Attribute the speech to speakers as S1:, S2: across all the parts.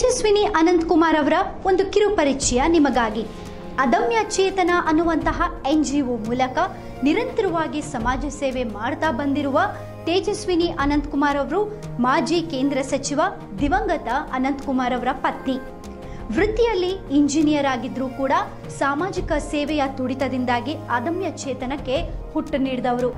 S1: ತೇಜಸ್ವಿನಿ ಅನಂತಕುಮಾರ್ ಅವರ ಒಂದು ಕಿರು ಪರಿಚಯ ನಿಮಗಾಗಿ. ಅದಮ್ಯ ಚೇತನ ಅನ್ನುವಂತಹ NGO ಮೂಲಕ ನಿರಂತರವಾಗಿ ಸಮಾಜ ಸೇವೆ ಮಾಡ್ತಾ ಬಂದಿರುವ ತೇಜಸ್ವಿನಿ ಅನಂತಕುಮಾರ್ ಅವರು ಮಾಜಿ ಕೇಂದ್ರ ಸಚಿವ ದಿವಂಗತ ಅನಂತಕುಮಾರ್ ಅವರ ಪತ್ನಿ. ವೃತ್ತಿಯಲ್ಲಿ ಇಂಜಿನಿಯರ್ ಆಗಿದ್ರೂ ಕೂಡ ಸಾಮಾಜಿಕ ಸೇವೆಯ ತುಡಿತದಿಂದಾಗಿ ಅದಮ್ಯ ಚೇತನಕ್ಕೆ ಹುಟ್ಟು ನೀಡಿದವರು.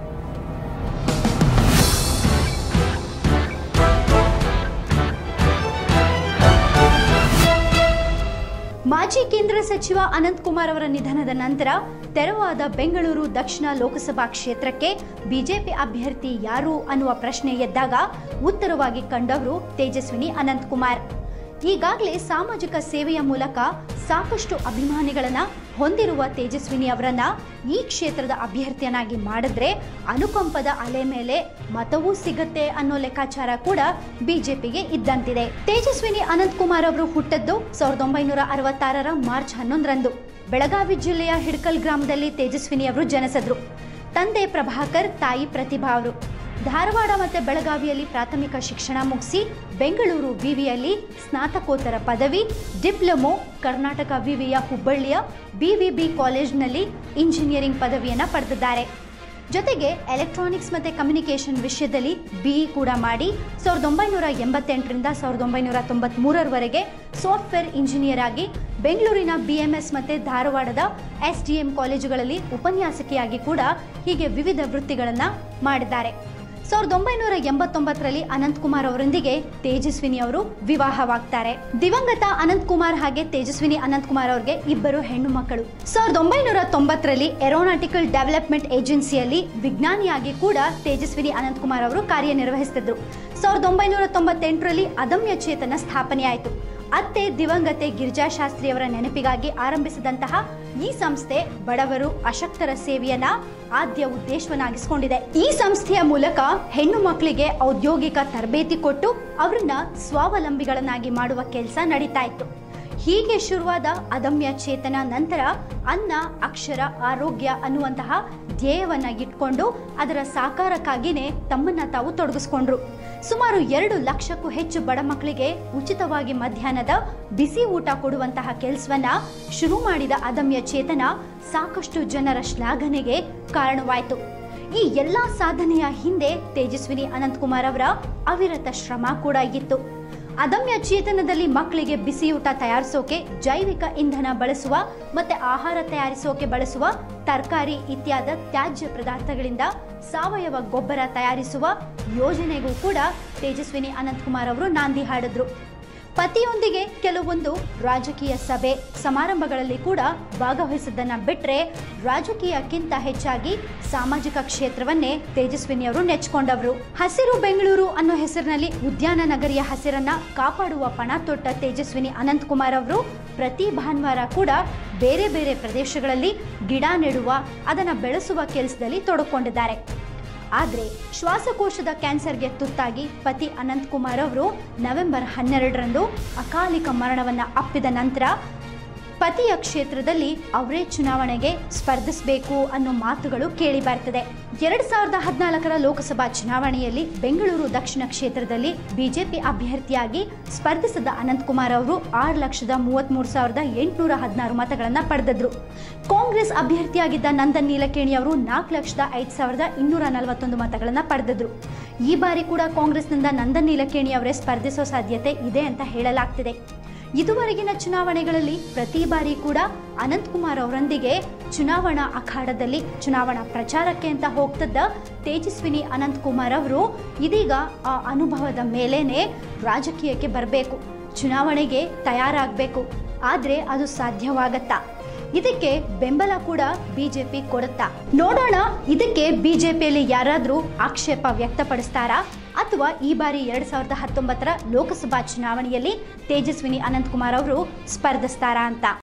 S1: ಮಾಜಿ ಕೇಂದ್ರ ಸಚಿವ ಅನಂತಕುಮಾರ್ ಅವರ ನಿಧನದ ನಂತರ ತೆರವಾದ ಬೆಂಗಳೂರು ದಕ್ಷಿಣ ಲೋಕಸಭಾ ಕ್ಷೇತ್ರಕ್ಕೆ ಬಿಜೆಪಿ ಅಭ್ಯರ್ಥಿ ಯಾರು ಅನ್ನುವ ಪ್ರಶ್ನೆ ಎದ್ದಾಗ ಉತ್ತರವಾಗಿ ಕಂಡವರು ತೇಜಸ್ವಿನಿ ಅನಂತಕುಮಾರ್. ಈಗಾಗಲೇ ಸಾಮಾಜಿಕ ಸೇವೆಯ ಮೂಲಕ ಸಾಕಷ್ಟು ಅಭಿಮಾನಿಗಳನ್ನ ಹೊಂದಿರುವ ತೇಜಸ್ವಿನಿ ಅವರನ್ನ ಈ ಕ್ಷೇತ್ರದ ಅಭ್ಯರ್ಥಿಯನ್ನಾಗಿ ಮಾಡಿದ್ರೆ ಅನುಕಂಪದ ಅಲೆ ಮೇಲೆ ಮತವೂ ಸಿಗುತ್ತೆ ಅನ್ನೋ ಲೆಕ್ಕಾಚಾರ ಕೂಡ ಬಿಜೆಪಿಗೆ ಇದ್ದಂತಿದೆ. ತೇಜಸ್ವಿನಿ ಅನಂತಕುಮಾರ್ ಅವರು ಹುಟ್ಟದ್ದು 1966ರ ಮಾರ್ಚ್ 11ರಂದು ಬೆಳಗಾವಿ ಜಿಲ್ಲೆಯ ಹಿಡ್ಕಲ್ ಗ್ರಾಮದಲ್ಲಿ ತೇಜಸ್ವಿನಿ ಅವರು ಜನಿಸಿದ್ರು. ತಂದೆ ಪ್ರಭಾಕರ್, ತಾಯಿ ಪ್ರತಿಭಾ ಅವರು. ಧಾರವಾಡ ಮತ್ತು ಬೆಳಗಾವಿಯಲ್ಲಿ ಪ್ರಾಥಮಿಕ ಶಿಕ್ಷಣ ಮುಗಿಸಿ ಬೆಂಗಳೂರು ವಿವಿಯಲ್ಲಿ ಸ್ನಾತಕೋತ್ತರ ಪದವಿ, ಡಿಪ್ಲೊಮೊ, ಕರ್ನಾಟಕ ವಿವಿಯ ಹುಬ್ಬಳ್ಳಿಯ BVB ಕಾಲೇಜಿನಲ್ಲಿ ಇಂಜಿನಿಯರಿಂಗ್ ಪದವಿಯನ್ನು ಪಡೆದಿದ್ದಾರೆ. ಜೊತೆಗೆ ಎಲೆಕ್ಟ್ರಾನಿಕ್ಸ್ ಮತ್ತು ಕಮ್ಯುನಿಕೇಷನ್ ವಿಷಯದಲ್ಲಿ BE ಕೂಡ ಮಾಡಿ 1988ರಿಂದ 1993ರವರೆಗೆ ಸಾಫ್ಟ್ವೇರ್ ಇಂಜಿನಿಯರ್ ಆಗಿ ಬೆಂಗಳೂರಿನ BMS ಮತ್ತು ಧಾರವಾಡದ SDM ಕಾಲೇಜುಗಳಲ್ಲಿ ಉಪನ್ಯಾಸಕಿಯಾಗಿ ಕೂಡ ಹೀಗೆ ವಿವಿಧ ವೃತ್ತಿಗಳನ್ನು ಮಾಡಿದ್ದಾರೆ. 1989ರಲ್ಲಿ ಅನಂತಕುಮಾರ್ ಅವರೊಂದಿಗೆ ತೇಜಸ್ವಿನಿ ಅವರು ವಿವಾಹವಾಗ್ತಾರೆ. ದಿವಂಗತ ಅನಂತಕುಮಾರ್ ಹಾಗೆ ತೇಜಸ್ವಿನಿ ಅನಂತಕುಮಾರ್ ಅವರಿಗೆ ಇಬ್ಬರು ಹೆಣ್ಣು ಮಕ್ಕಳು. 1990ರಲ್ಲಿ ಏರೋನಾಟಿಕಲ್ ಡೆವಲಪ್ಮೆಂಟ್ ಏಜೆನ್ಸಿಯಲ್ಲಿ ವಿಜ್ಞಾನಿಯಾಗಿ ಕೂಡ ತೇಜಸ್ವಿನಿ ಅನಂತಕುಮಾರ್ ಅವರು ಕಾರ್ಯನಿರ್ವಹಿಸುತ್ತಿದ್ದರು. 1998ರಲ್ಲಿ ಅದಮ್ಯ ಚೇತನ ಸ್ಥಾಪನೆಯಾಯಿತು. ಅತ್ತೆ ದಿವಂಗತೆ ಗಿರಿಜಾಶಾಸ್ತ್ರಿ ಅವರ ನೆನಪಿಗಾಗಿ ಆರಂಭಿಸಿದಂತಹ ಈ ಸಂಸ್ಥೆ ಬಡವರು, ಅಶಕ್ತರ ಸೇವೆಯನ್ನ ಆದ್ಯ ಉದ್ದೇಶವನ್ನಾಗಿಸಿಕೊಂಡಿದೆ. ಈ ಸಂಸ್ಥೆಯ ಮೂಲಕ ಹೆಣ್ಣು ಮಕ್ಕಳಿಗೆ ಔದ್ಯೋಗಿಕ ತರಬೇತಿ ಕೊಟ್ಟು ಅವರನ್ನ ಸ್ವಾವಲಂಬಿಗಳನ್ನಾಗಿ ಮಾಡುವ ಕೆಲಸ ನಡೀತಾ ಇತ್ತು. ಹೀಗೆ ಶುರುವಾದ ಅದಮ್ಯ ಚೇತನ ನಂತರ ಅನ್ನ, ಅಕ್ಷರ, ಆರೋಗ್ಯ ಅನ್ನುವಂತಹ ಧ್ಯೇಯವನ್ನ ಇಟ್ಕೊಂಡು ಅದರ ಸಾಕಾರಕ್ಕಾಗಿಯೇ ತಮ್ಮನ್ನ ತಾವು ತೊಡಗಿಸ್ಕೊಂಡ್ರು. ಸುಮಾರು 2 ಲಕ್ಷಕ್ಕೂ ಹೆಚ್ಚು ಬಡ ಮಕ್ಕಳಿಗೆ ಉಚಿತವಾಗಿ ಮಧ್ಯಾಹ್ನದ ಬಿಸಿ ಊಟ ಕೊಡುವಂತಹ ಕೆಲಸವನ್ನ ಶುರು ಮಾಡಿದ ಅದಮ್ಯ ಚೇತನ ಸಾಕಷ್ಟು ಜನರ ಶ್ಲಾಘನೆಗೆ ಕಾರಣವಾಯಿತು. ಈ ಎಲ್ಲಾ ಸಾಧನೆಯ ಹಿಂದೆ ತೇಜಸ್ವಿನಿ ಅನಂತಕುಮಾರ್ ಅವರ ಅವಿರತ ಶ್ರಮ ಕೂಡ ಇತ್ತು. ಅದಮ್ಯ ಚೇತನದಲ್ಲಿ ಮಕ್ಕಳಿಗೆ ಬಿಸಿಯೂಟ ತಯಾರಿಸೋಕೆ ಜೈವಿಕ ಇಂಧನ ಬಳಸುವ ಮತ್ತೆ ಆಹಾರ ತಯಾರಿಸೋಕೆ ಬಳಸುವ ತರಕಾರಿ ಇತ್ಯಾದಿ ತ್ಯಾಜ್ಯ ಪದಾರ್ಥಗಳಿಂದ ಸಾವಯವ ಗೊಬ್ಬರ ತಯಾರಿಸುವ ಯೋಜನೆಗೂ ಕೂಡ ತೇಜಸ್ವಿನಿ ಅನಂತಕುಮಾರ್ ಅವರು ನಾಂದಿ ಹಾಡಿದ್ರು. ಪತಿಯೊಂದಿಗೆ ಕೆಲವೊಂದು ರಾಜಕೀಯ ಸಭೆ ಸಮಾರಂಭಗಳಲ್ಲಿ ಕೂಡ ಭಾಗವಹಿಸಿದ್ದನ್ನ ಬಿಟ್ಟರೆ ರಾಜಕೀಯಕ್ಕಿಂತ ಹೆಚ್ಚಾಗಿ ಸಾಮಾಜಿಕ ಕ್ಷೇತ್ರವನ್ನೇ ತೇಜಸ್ವಿನಿ ಅವರು ನೆಚ್ಚಿಕೊಂಡವರು. ಹಸಿರು ಬೆಂಗಳೂರು ಅನ್ನೋ ಹೆಸರಿನಲ್ಲಿ ಉದ್ಯಾನ ನಗರಿಯ ಹಸಿರನ್ನ ಕಾಪಾಡುವ ಪಣ ತೊಟ್ಟ ತೇಜಸ್ವಿನಿ ಅನಂತಕುಮಾರ್ ಅವರು ಪ್ರತಿ ಭಾನುವಾರ ಕೂಡ ಬೇರೆ ಬೇರೆ ಪ್ರದೇಶಗಳಲ್ಲಿ ಗಿಡ ನೆಡುವ, ಅದನ್ನು ಬೆಳೆಸುವ ಕೆಲಸದಲ್ಲಿ ತೊಡಕೊಂಡಿದ್ದಾರೆ. ಆದರೆ ಶ್ವಾಸಕೋಶದ ಕ್ಯಾನ್ಸರ್ಗೆ ತುತ್ತಾಗಿ ಪತಿ ಅನಂತಕುಮಾರ್ ಅವರು ನವೆಂಬರ್ 12ರಂದು ಅಕಾಲಿಕ ಮರಣವನ್ನು ಅಪ್ಪಿದ ನಂತರ ಪತಿಯ ಕ್ಷೇತ್ರದಲ್ಲಿ ಅವರೇ ಚುನಾವಣೆಗೆ ಸ್ಪರ್ಧಿಸಬೇಕು ಅನ್ನೋ ಮಾತುಗಳು ಕೇಳಿ ಬರ್ತದೆ. 2014ರ ಲೋಕಸಭಾ ಚುನಾವಣೆಯಲ್ಲಿ ಬೆಂಗಳೂರು ದಕ್ಷಿಣ ಕ್ಷೇತ್ರದಲ್ಲಿ ಬಿಜೆಪಿ ಅಭ್ಯರ್ಥಿಯಾಗಿ ಸ್ಪರ್ಧಿಸಿದ ಅನಂತಕುಮಾರ್ ಅವರು 6,33,816 ಮತಗಳನ್ನು ಪಡೆದಿದ್ರು. ಕಾಂಗ್ರೆಸ್ ಅಭ್ಯರ್ಥಿಯಾಗಿದ್ದ ನಂದನ್ ನೀಲಕೇಣಿ ಅವರು 4,05,241 ಮತಗಳನ್ನು ಪಡೆದಿದ್ರು. ಈ ಬಾರಿ ಕೂಡ ಕಾಂಗ್ರೆಸ್ನಿಂದ ನಂದನ್ ನೀಲಕೇಣಿ ಅವರೇ ಸ್ಪರ್ಧಿಸೋ ಸಾಧ್ಯತೆ ಇದೆ ಅಂತ ಹೇಳಲಾಗ್ತಿದೆ. ಇದುವರೆಗಿನ ಚುನಾವಣೆಗಳಲ್ಲಿ ಪ್ರತಿ ಬಾರಿ ಕೂಡ ಅನಂತಕುಮಾರ್ ಅವರೊಂದಿಗೆ ಚುನಾವಣಾ ಅಖಾಡದಲ್ಲಿ ಚುನಾವಣಾ ಪ್ರಚಾರಕ್ಕೆ ಅಂತ ಹೋಗ್ತಿದ್ದ ತೇಜಸ್ವಿನಿ ಅನಂತಕುಮಾರ್ ಅವರು ಇದೀಗ ಆ ಅನುಭವದ ಮೇಲೇನೆ ರಾಜಕೀಯಕ್ಕೆ ಬರಬೇಕು, ಚುನಾವಣೆಗೆ ತಯಾರಾಗಬೇಕು. ಆದರೆ ಅದು ಸಾಧ್ಯವಾಗತ್ತಾ? ಇದಕ್ಕೆ ಬೆಂಬಲ ಕೂಡ ಬಿಜೆಪಿ ಕೊಡುತ್ತಾ? ನೋಡೋಣ. ಇದಕ್ಕೆ ಬಿಜೆಪಿಯಲ್ಲಿ ಯಾರಾದರೂ ಆಕ್ಷೇಪ ವ್ಯಕ್ತಪಡಿಸ್ತಾರಾ ಅಥವಾ ಈ ಬಾರಿ 2019ರ ಲೋಕಸಭಾ ಚುನಾವಣೆಯಲ್ಲಿ ತೇಜಸ್ವಿನಿ ಅನಂತಕುಮಾರ್ ಅವರು ಸ್ಪರ್ಧಿಸ್ತಾರಾ ಅಂತ?